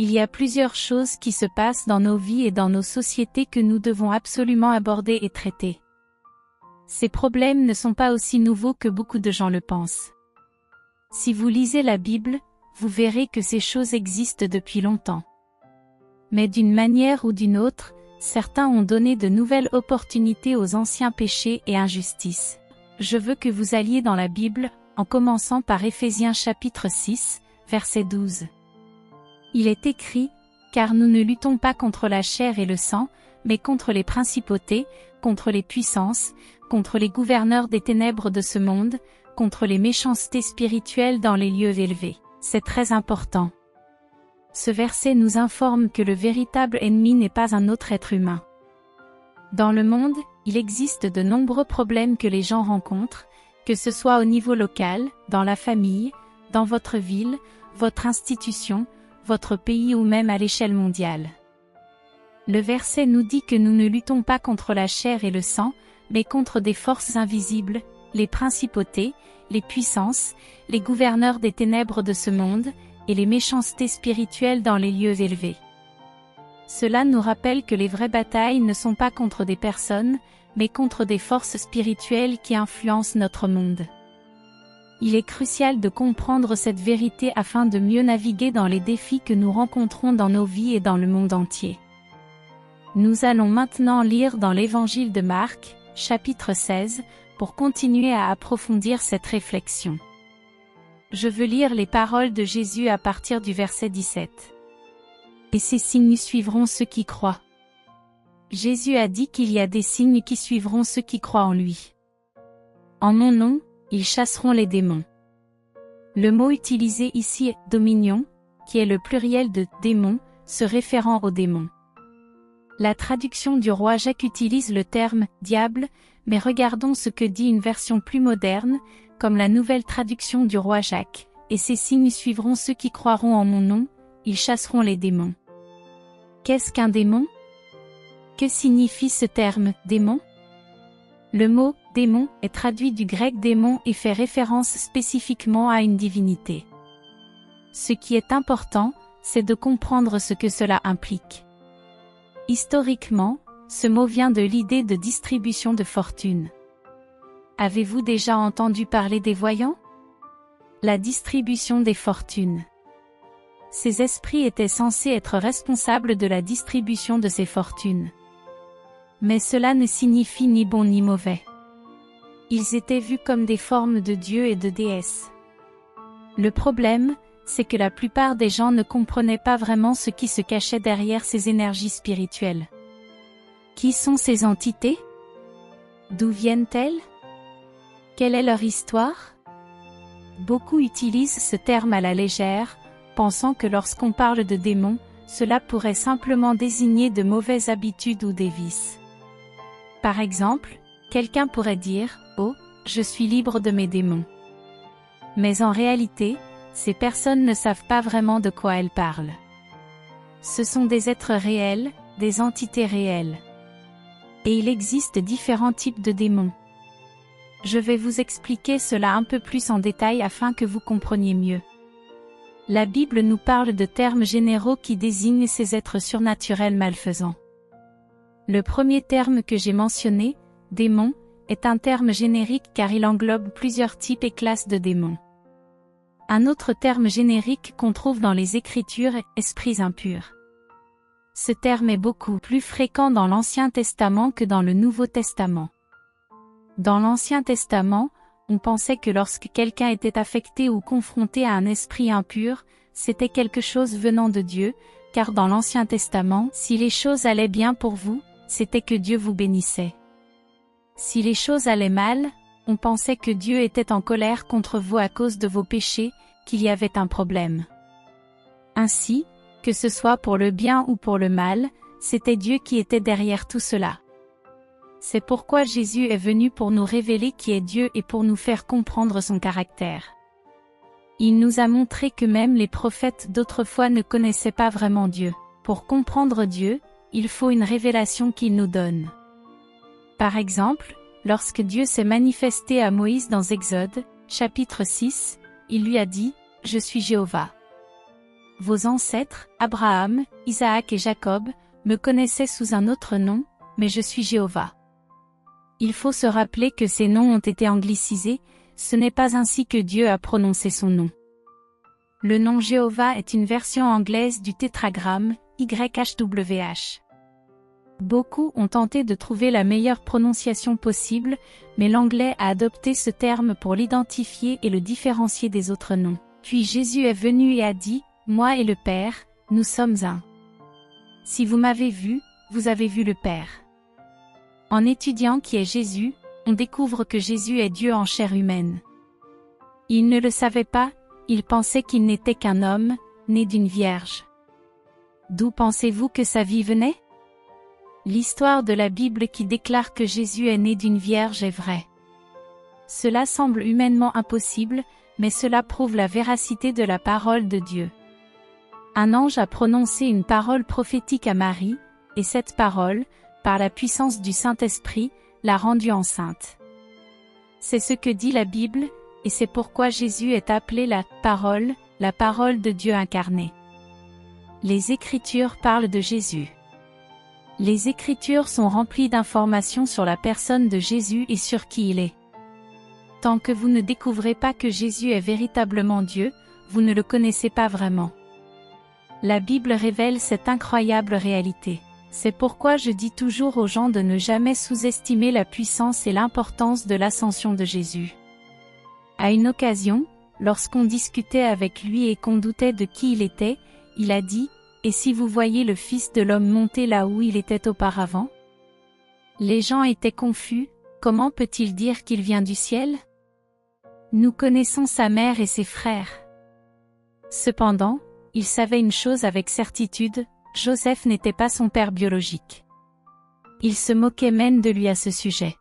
Il y a plusieurs choses qui se passent dans nos vies et dans nos sociétés que nous devons absolument aborder et traiter. Ces problèmes ne sont pas aussi nouveaux que beaucoup de gens le pensent. Si vous lisez la Bible, vous verrez que ces choses existent depuis longtemps. Mais d'une manière ou d'une autre, certains ont donné de nouvelles opportunités aux anciens péchés et injustices. Je veux que vous alliez dans la Bible, en commençant par Éphésiens chapitre 6, verset 12. Il est écrit, « Car nous ne luttons pas contre la chair et le sang, mais contre les principautés, contre les puissances, contre les gouverneurs des ténèbres de ce monde, contre les méchancetés spirituelles dans les lieux élevés. » C'est très important. Ce verset nous informe que le véritable ennemi n'est pas un autre être humain. Dans le monde, il existe de nombreux problèmes que les gens rencontrent, que ce soit au niveau local, dans la famille, dans votre ville, votre institution, votre pays ou même à l'échelle mondiale. Le verset nous dit que nous ne luttons pas contre la chair et le sang, mais contre des forces invisibles, les principautés, les puissances, les gouverneurs des ténèbres de ce monde, et les méchancetés spirituelles dans les lieux élevés. Cela nous rappelle que les vraies batailles ne sont pas contre des personnes, mais contre des forces spirituelles qui influencent notre monde. Il est crucial de comprendre cette vérité afin de mieux naviguer dans les défis que nous rencontrons dans nos vies et dans le monde entier. Nous allons maintenant lire dans l'Évangile de Marc, chapitre 16, pour continuer à approfondir cette réflexion. Je veux lire les paroles de Jésus à partir du verset 17. Et ces signes suivront ceux qui croient. Jésus a dit qu'il y a des signes qui suivront ceux qui croient en lui. En mon nom, ils chasseront les démons. Le mot utilisé ici est « dominion », qui est le pluriel de « démon », se référant aux démons. La traduction du roi Jacques utilise le terme « diable », mais regardons ce que dit une version plus moderne, comme la nouvelle traduction du roi Jacques, « Et ces signes suivront ceux qui croiront en mon nom, ils chasseront les démons ». Qu'est-ce qu'un démon? Que signifie ce terme « démon » ? Le mot « démon » est traduit du grec « démon » et fait référence spécifiquement à une divinité. Ce qui est important, c'est de comprendre ce que cela implique. Historiquement, ce mot vient de l'idée de distribution de fortune. Avez-vous déjà entendu parler des voyants? La distribution des fortunes. Ces esprits étaient censés être responsables de la distribution de ces fortunes. Mais cela ne signifie ni bon ni mauvais. Ils étaient vus comme des formes de dieux et de déesses. Le problème, c'est que la plupart des gens ne comprenaient pas vraiment ce qui se cachait derrière ces énergies spirituelles. Qui sont ces entités? D'où viennent-elles? Quelle est leur histoire? Beaucoup utilisent ce terme à la légère, pensant que lorsqu'on parle de démons, cela pourrait simplement désigner de mauvaises habitudes ou des vices. Par exemple, quelqu'un pourrait dire « Oh, je suis libre de mes démons ». Mais en réalité, ces personnes ne savent pas vraiment de quoi elles parlent. Ce sont des êtres réels, des entités réelles. Et il existe différents types de démons. Je vais vous expliquer cela un peu plus en détail afin que vous compreniez mieux. La Bible nous parle de termes généraux qui désignent ces êtres surnaturels malfaisants. Le premier terme que j'ai mentionné, démon, est un terme générique car il englobe plusieurs types et classes de démons. Un autre terme générique qu'on trouve dans les Écritures est « esprits impurs ». Ce terme est beaucoup plus fréquent dans l'Ancien Testament que dans le Nouveau Testament. Dans l'Ancien Testament, on pensait que lorsque quelqu'un était affecté ou confronté à un esprit impur, c'était quelque chose venant de Dieu, car dans l'Ancien Testament, si les choses allaient bien pour vous, c'était que Dieu vous bénissait. Si les choses allaient mal, on pensait que Dieu était en colère contre vous à cause de vos péchés, qu'il y avait un problème. Ainsi, que ce soit pour le bien ou pour le mal, c'était Dieu qui était derrière tout cela. C'est pourquoi Jésus est venu pour nous révéler qui est Dieu et pour nous faire comprendre son caractère. Il nous a montré que même les prophètes d'autrefois ne connaissaient pas vraiment Dieu. Pour comprendre Dieu, il faut une révélation qu'il nous donne. Par exemple, lorsque Dieu s'est manifesté à Moïse dans Exode, chapitre 6, il lui a dit « Je suis Jéhovah ». vos ancêtres, Abraham, Isaac et Jacob, me connaissaient sous un autre nom, mais je suis Jéhovah. Il faut se rappeler que ces noms ont été anglicisés, ce n'est pas ainsi que Dieu a prononcé son nom. Le nom Jéhovah est une version anglaise du tétragramme, YHWH. Beaucoup ont tenté de trouver la meilleure prononciation possible, mais l'anglais a adopté ce terme pour l'identifier et le différencier des autres noms. Puis Jésus est venu et a dit, « Moi et le Père, nous sommes un. Si vous m'avez vu, vous avez vu le Père. » En étudiant qui est Jésus, on découvre que Jésus est Dieu en chair humaine. Il ne le savait pas, il pensait qu'il n'était qu'un homme, né d'une vierge. D'où pensez-vous que sa vie venait? L'histoire de la Bible qui déclare que Jésus est né d'une vierge est vraie. Cela semble humainement impossible, mais cela prouve la véracité de la parole de Dieu. Un ange a prononcé une parole prophétique à Marie, et cette parole, par la puissance du Saint-Esprit, l'a rendue enceinte. C'est ce que dit la Bible, et c'est pourquoi Jésus est appelé la parole de Dieu incarnée. Les Écritures parlent de Jésus. Les Écritures sont remplies d'informations sur la personne de Jésus et sur qui il est. Tant que vous ne découvrez pas que Jésus est véritablement Dieu, vous ne le connaissez pas vraiment. La Bible révèle cette incroyable réalité. C'est pourquoi je dis toujours aux gens de ne jamais sous-estimer la puissance et l'importance de l'ascension de Jésus. À une occasion, lorsqu'on discutait avec lui et qu'on doutait de qui il était, il a dit, « Et si vous voyez le Fils de l'homme monter là où il était auparavant ?» Les gens étaient confus, comment peut-il dire qu'il vient du ciel? Nous connaissons sa mère et ses frères. Cependant, il savait une chose avec certitude, Joseph n'était pas son père biologique. Ils se moquaient même de lui à ce sujet.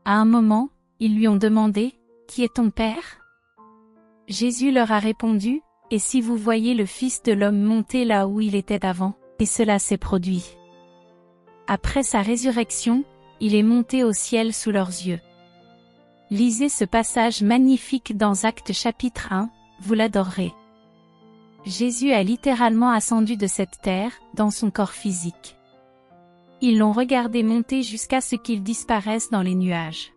À un moment, ils lui ont demandé, « Qui est ton père ?» Jésus leur a répondu, « Et si vous voyez le Fils de l'homme monter là où il était avant ?» Et cela s'est produit. Après sa résurrection, il est monté au ciel sous leurs yeux. Lisez ce passage magnifique dans Actes chapitre 1, vous l'adorerez. Jésus a littéralement ascendu de cette terre, dans son corps physique. Ils l'ont regardé monter jusqu'à ce qu'il disparaisse dans les nuages.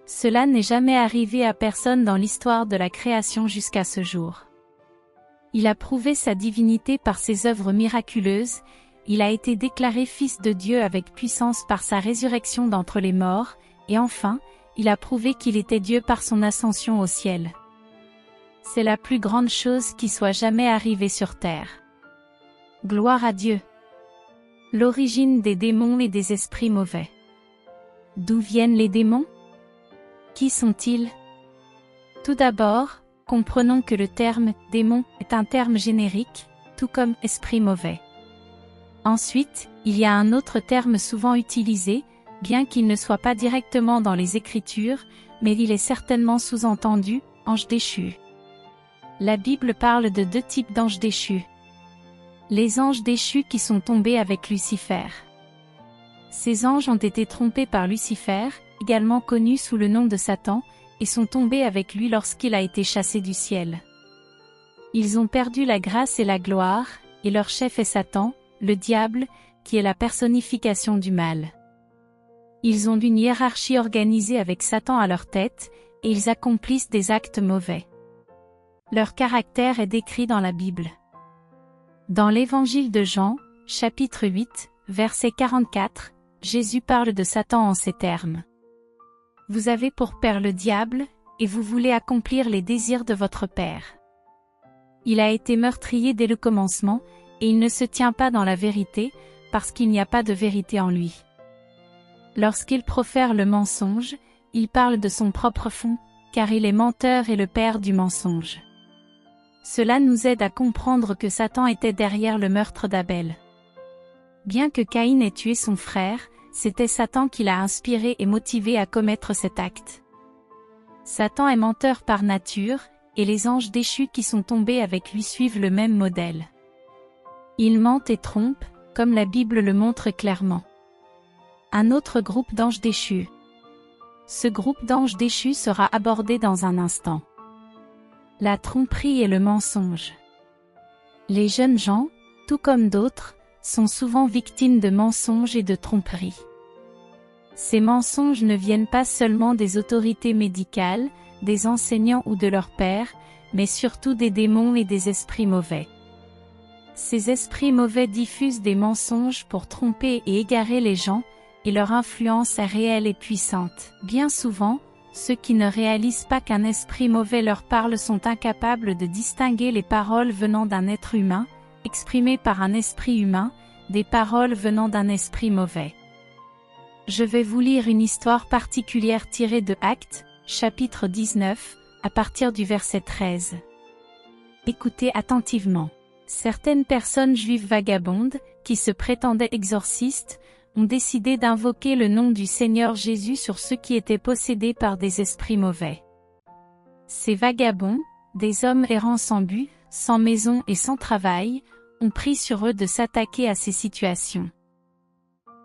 Cela n'est jamais arrivé à personne dans l'histoire de la création jusqu'à ce jour. Il a prouvé sa divinité par ses œuvres miraculeuses, il a été déclaré Fils de Dieu avec puissance par sa résurrection d'entre les morts, et enfin, il a prouvé qu'il était Dieu par son ascension au ciel. C'est la plus grande chose qui soit jamais arrivée sur terre. Gloire à Dieu. L'origine des démons et des esprits mauvais. D'où viennent les démons? Qui sont-ils? Tout d'abord, comprenons que le terme « démon » est un terme générique, tout comme « esprit mauvais ». Ensuite, il y a un autre terme souvent utilisé, bien qu'il ne soit pas directement dans les Écritures, mais il est certainement sous-entendu, « ange déchu ». La Bible parle de deux types d'anges déchus. Les anges déchus qui sont tombés avec Lucifer. Ces anges ont été trompés par Lucifer, également connu sous le nom de Satan, et sont tombés avec lui lorsqu'il a été chassé du ciel. Ils ont perdu la grâce et la gloire, et leur chef est Satan, le diable, qui est la personnification du mal. Ils ont une hiérarchie organisée avec Satan à leur tête, et ils accomplissent des actes mauvais. Leur caractère est décrit dans la Bible. Dans l'Évangile de Jean, chapitre 8, verset 44, Jésus parle de Satan en ces termes. « Vous avez pour père le diable, et vous voulez accomplir les désirs de votre père. Il a été meurtrier dès le commencement, et il ne se tient pas dans la vérité, parce qu'il n'y a pas de vérité en lui. Lorsqu'il profère le mensonge, il parle de son propre fond, car il est menteur et le père du mensonge. » Cela nous aide à comprendre que Satan était derrière le meurtre d'Abel. Bien que Caïn ait tué son frère, c'était Satan qui l'a inspiré et motivé à commettre cet acte. Satan est menteur par nature, et les anges déchus qui sont tombés avec lui suivent le même modèle. Ils mentent et trompent, comme la Bible le montre clairement. Un autre groupe d'anges déchus. Ce groupe d'anges déchus sera abordé dans un instant. La tromperie et le mensonge. Les jeunes gens, tout comme d'autres, sont souvent victimes de mensonges et de tromperies. Ces mensonges ne viennent pas seulement des autorités médicales, des enseignants ou de leurs pairs, mais surtout des démons et des esprits mauvais. Ces esprits mauvais diffusent des mensonges pour tromper et égarer les gens, et leur influence est réelle et puissante. Bien souvent, ceux qui ne réalisent pas qu'un esprit mauvais leur parle sont incapables de distinguer les paroles venant d'un être humain, exprimées par un esprit humain, des paroles venant d'un esprit mauvais. Je vais vous lire une histoire particulière tirée de Actes, chapitre 19, à partir du verset 13. Écoutez attentivement. Certaines personnes juives vagabondes, qui se prétendaient exorcistes, ont décidé d'invoquer le nom du Seigneur Jésus sur ceux qui étaient possédés par des esprits mauvais. Ces vagabonds, des hommes errants sans but, sans maison et sans travail, ont pris sur eux de s'attaquer à ces situations.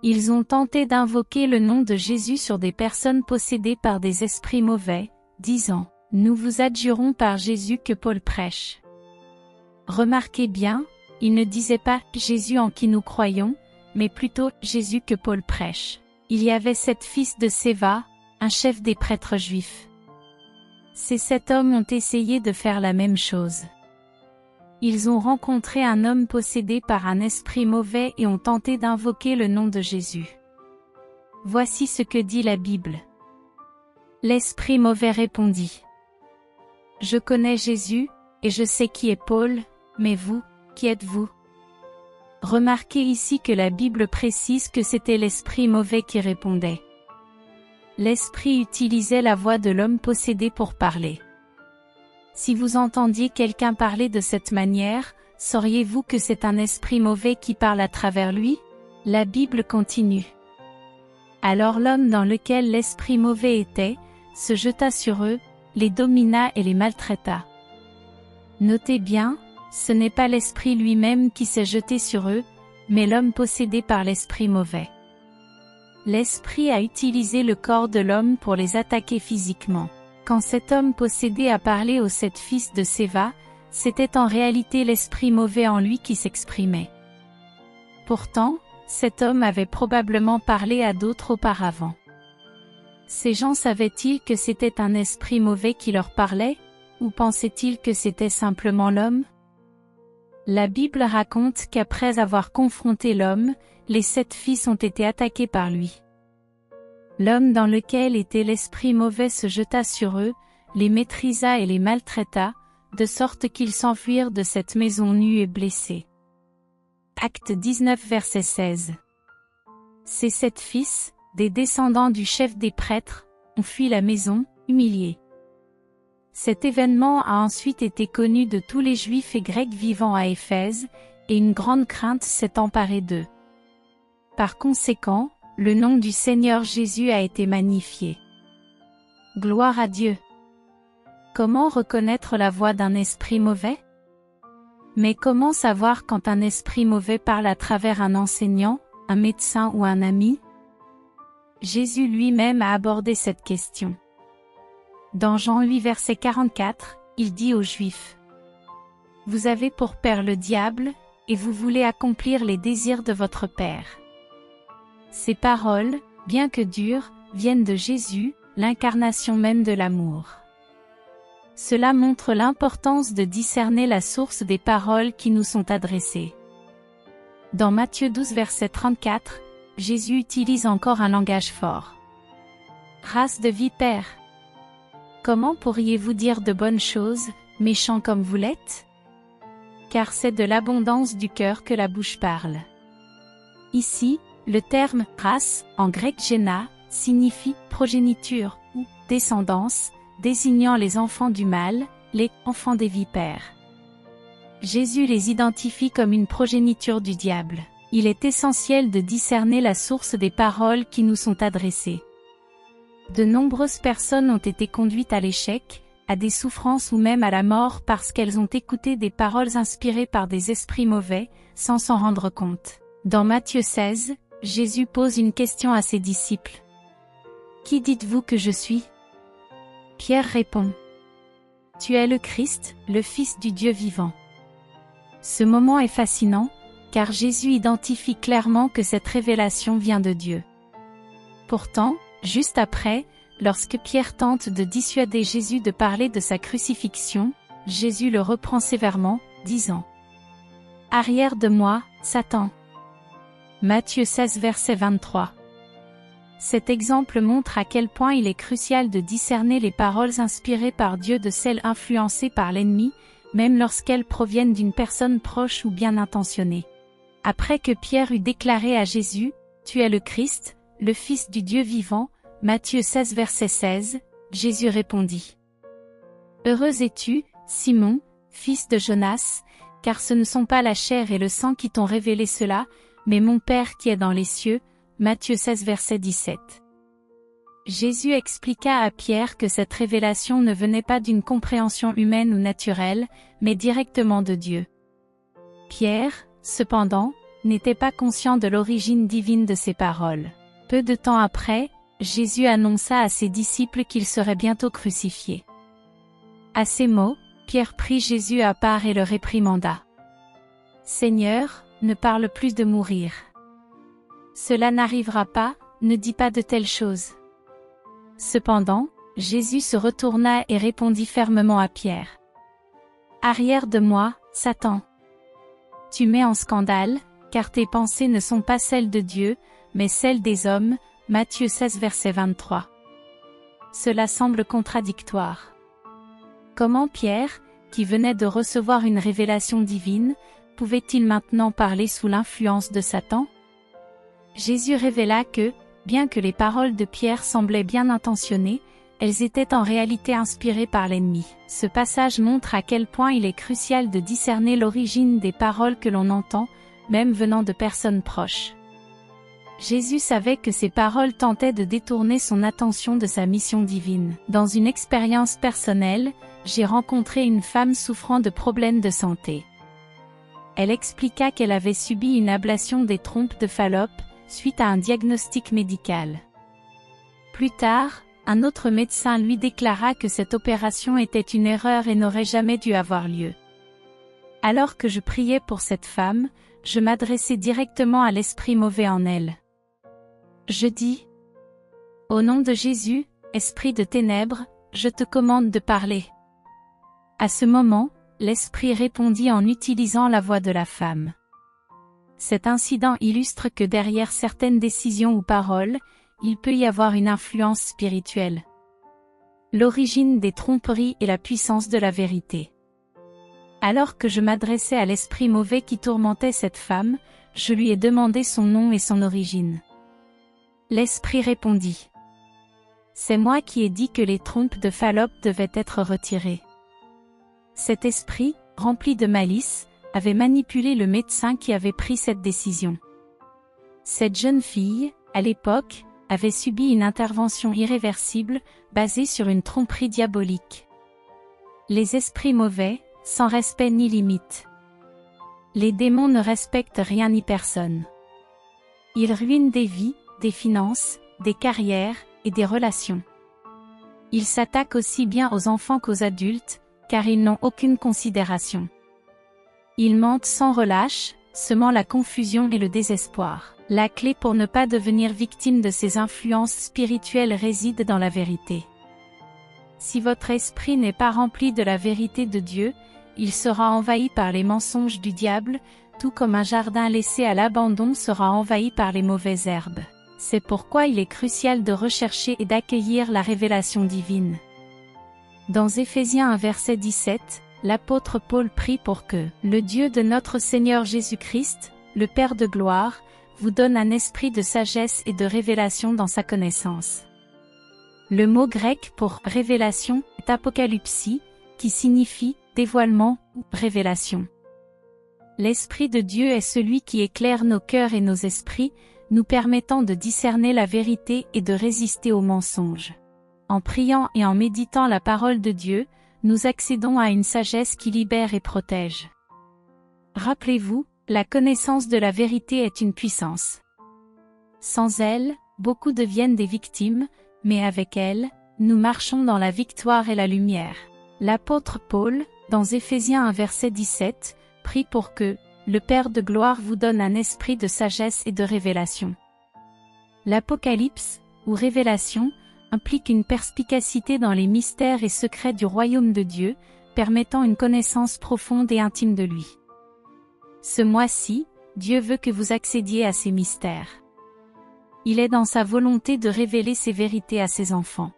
Ils ont tenté d'invoquer le nom de Jésus sur des personnes possédées par des esprits mauvais, disant « Nous vous adjurons par Jésus que Paul prêche ». Remarquez bien, ils ne disaient pas « Jésus en qui nous croyons », mais plutôt « Jésus que Paul prêche ». Il y avait 7 fils de Séva, un chef des prêtres juifs. Ces 7 hommes ont essayé de faire la même chose. Ils ont rencontré un homme possédé par un esprit mauvais et ont tenté d'invoquer le nom de Jésus. Voici ce que dit la Bible. L'esprit mauvais répondit. « Je connais Jésus, et je sais qui est Paul, mais vous, qui êtes-vous » Remarquez ici que la Bible précise que c'était l'esprit mauvais qui répondait. L'esprit utilisait la voix de l'homme possédé pour parler. Si vous entendiez quelqu'un parler de cette manière, sauriez-vous que c'est un esprit mauvais qui parle à travers lui? La Bible continue. Alors l'homme dans lequel l'esprit mauvais était, se jeta sur eux, les domina et les maltraita. Notez bien, ce n'est pas l'esprit lui-même qui s'est jeté sur eux, mais l'homme possédé par l'esprit mauvais. L'esprit a utilisé le corps de l'homme pour les attaquer physiquement. Quand cet homme possédé a parlé aux 7 fils de Séva, c'était en réalité l'esprit mauvais en lui qui s'exprimait. Pourtant, cet homme avait probablement parlé à d'autres auparavant. Ces gens savaient-ils que c'était un esprit mauvais qui leur parlait, ou pensaient-ils que c'était simplement l'homme? La Bible raconte qu'après avoir confronté l'homme, les 7 fils ont été attaqués par lui. L'homme dans lequel était l'esprit mauvais se jeta sur eux, les maîtrisa et les maltraita, de sorte qu'ils s'enfuirent de cette maison nue et blessés. Acte 19 verset 16. Ces 7 fils, des descendants du chef des prêtres, ont fui la maison, humiliés. Cet événement a ensuite été connu de tous les Juifs et Grecs vivant à Éphèse, et une grande crainte s'est emparée d'eux. Par conséquent, le nom du Seigneur Jésus a été magnifié. Gloire à Dieu. Comment reconnaître la voix d'un esprit mauvais? Mais comment savoir quand un esprit mauvais parle à travers un enseignant, un médecin ou un ami? Jésus lui-même a abordé cette question. Dans Jean 8 verset 44, il dit aux Juifs: « Vous avez pour père le diable, et vous voulez accomplir les désirs de votre père. » Ces paroles, bien que dures, viennent de Jésus, l'incarnation même de l'amour. Cela montre l'importance de discerner la source des paroles qui nous sont adressées. Dans Matthieu 12 verset 34, Jésus utilise encore un langage fort. « Race de vipères! Comment pourriez-vous dire de bonnes choses, méchants comme vous l'êtes? Car c'est de l'abondance du cœur que la bouche parle. » Ici, le terme « race » en grec géna signifie progéniture ou descendance, désignant les enfants du mal, les enfants des vipères. Jésus les identifie comme une progéniture du diable. Il est essentiel de discerner la source des paroles qui nous sont adressées. De nombreuses personnes ont été conduites à l'échec, à des souffrances ou même à la mort parce qu'elles ont écouté des paroles inspirées par des esprits mauvais, sans s'en rendre compte. Dans Matthieu 16, Jésus pose une question à ses disciples. « Qui dites-vous que je suis ?» Pierre répond. « Tu es le Christ, le Fils du Dieu vivant. » Ce moment est fascinant, car Jésus identifie clairement que cette révélation vient de Dieu. Pourtant, juste après, lorsque Pierre tente de dissuader Jésus de parler de sa crucifixion, Jésus le reprend sévèrement, disant « Arrière de moi, Satan !» Matthieu 16 verset 23. Cet exemple montre à quel point il est crucial de discerner les paroles inspirées par Dieu de celles influencées par l'ennemi, même lorsqu'elles proviennent d'une personne proche ou bien intentionnée. Après que Pierre eut déclaré à Jésus « Tu es le Christ, le Fils du Dieu vivant », Matthieu 16 verset 16, Jésus répondit « Heureux es-tu, Simon, fils de Jonas, car ce ne sont pas la chair et le sang qui t'ont révélé cela, mais mon Père qui est dans les cieux » Matthieu 16 verset 17. Jésus expliqua à Pierre que cette révélation ne venait pas d'une compréhension humaine ou naturelle, mais directement de Dieu. Pierre, cependant, n'était pas conscient de l'origine divine de ces paroles. Peu de temps après, Jésus annonça à ses disciples qu'il serait bientôt crucifié. À ces mots, Pierre prit Jésus à part et le réprimanda. « Seigneur, ne parle plus de mourir. Cela n'arrivera pas, ne dis pas de telles choses. » Cependant, Jésus se retourna et répondit fermement à Pierre. « Arrière de moi, Satan. Tu mets en scandale, car tes pensées ne sont pas celles de Dieu, mais celles des hommes. » Matthieu 16 verset 23. Cela semble contradictoire. Comment Pierre, qui venait de recevoir une révélation divine, pouvait-il maintenant parler sous l'influence de Satan? Jésus révéla que, bien que les paroles de Pierre semblaient bien intentionnées, elles étaient en réalité inspirées par l'ennemi. Ce passage montre à quel point il est crucial de discerner l'origine des paroles que l'on entend, même venant de personnes proches. Jésus savait que ces paroles tentaient de détourner son attention de sa mission divine. Dans une expérience personnelle, j'ai rencontré une femme souffrant de problèmes de santé. Elle expliqua qu'elle avait subi une ablation des trompes de Fallope, suite à un diagnostic médical. Plus tard, un autre médecin lui déclara que cette opération était une erreur et n'aurait jamais dû avoir lieu. Alors que je priais pour cette femme, je m'adressais directement à l'esprit mauvais en elle. Je dis « Au nom de Jésus, esprit de ténèbres, je te commande de parler. » À ce moment, l'esprit répondit en utilisant la voix de la femme. Cet incident illustre que derrière certaines décisions ou paroles, il peut y avoir une influence spirituelle. L'origine des tromperies et la puissance de la vérité. Alors que je m'adressais à l'esprit mauvais qui tourmentait cette femme, je lui ai demandé son nom et son origine. L'esprit répondit. C'est moi qui ai dit que les trompes de Fallope devaient être retirées. Cet esprit, rempli de malice, avait manipulé le médecin qui avait pris cette décision. Cette jeune fille, à l'époque, avait subi une intervention irréversible, basée sur une tromperie diabolique. Les esprits mauvais, sans respect ni limite. Les démons ne respectent rien ni personne. Ils ruinent des vies, des finances, des carrières, et des relations. Ils s'attaquent aussi bien aux enfants qu'aux adultes, car ils n'ont aucune considération. Ils mentent sans relâche, semant la confusion et le désespoir. La clé pour ne pas devenir victime de ces influences spirituelles réside dans la vérité. Si votre esprit n'est pas rempli de la vérité de Dieu, il sera envahi par les mensonges du diable, tout comme un jardin laissé à l'abandon sera envahi par les mauvaises herbes. C'est pourquoi il est crucial de rechercher et d'accueillir la révélation divine. Dans Éphésiens 1 verset 17, l'apôtre Paul prie pour que « le Dieu de notre Seigneur Jésus-Christ, le Père de gloire, vous donne un esprit de sagesse et de révélation dans sa connaissance. » Le mot grec pour « révélation » est apocalypsie, qui signifie « dévoilement » ou « révélation ». L'Esprit de Dieu est celui qui éclaire nos cœurs et nos esprits, nous permettant de discerner la vérité et de résister aux mensonges. En priant et en méditant la parole de Dieu, nous accédons à une sagesse qui libère et protège. Rappelez-vous, la connaissance de la vérité est une puissance. Sans elle, beaucoup deviennent des victimes, mais avec elle, nous marchons dans la victoire et la lumière. L'apôtre Paul, dans Éphésiens 1 verset 17, prie pour que, le Père de gloire vous donne un esprit de sagesse et de révélation. L'Apocalypse, ou révélation, implique une perspicacité dans les mystères et secrets du royaume de Dieu, permettant une connaissance profonde et intime de lui. Ce mois-ci, Dieu veut que vous accédiez à ces mystères. Il est dans sa volonté de révéler ces vérités à ses enfants.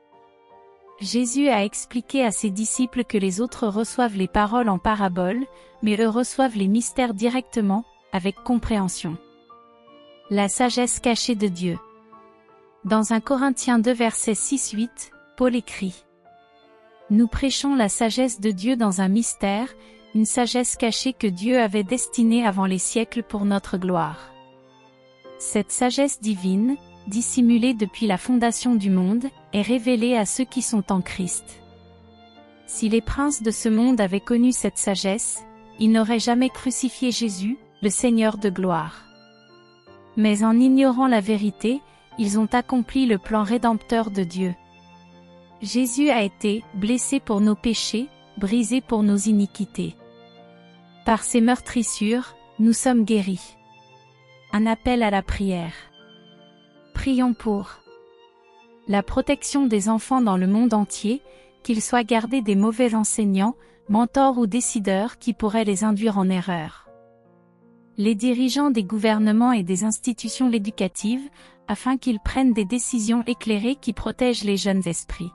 Jésus a expliqué à ses disciples que les autres reçoivent les paroles en paraboles, mais eux reçoivent les mystères directement, avec compréhension. La sagesse cachée de Dieu. Dans 1 Corinthiens 2 versets 6-8, Paul écrit : Nous prêchons la sagesse de Dieu dans un mystère, une sagesse cachée que Dieu avait destinée avant les siècles pour notre gloire. Cette sagesse divine, dissimulée depuis la fondation du monde, est révélée à ceux qui sont en Christ. Si les princes de ce monde avaient connu cette sagesse, ils n'auraient jamais crucifié Jésus, le Seigneur de gloire. Mais en ignorant la vérité, ils ont accompli le plan rédempteur de Dieu. Jésus a été blessé pour nos péchés, brisé pour nos iniquités. Par ses meurtrissures, nous sommes guéris. Un appel à la prière. Prions pour la protection des enfants dans le monde entier, qu'ils soient gardés des mauvais enseignants, mentors ou décideurs qui pourraient les induire en erreur. Les dirigeants des gouvernements et des institutions éducatives, afin qu'ils prennent des décisions éclairées qui protègent les jeunes esprits.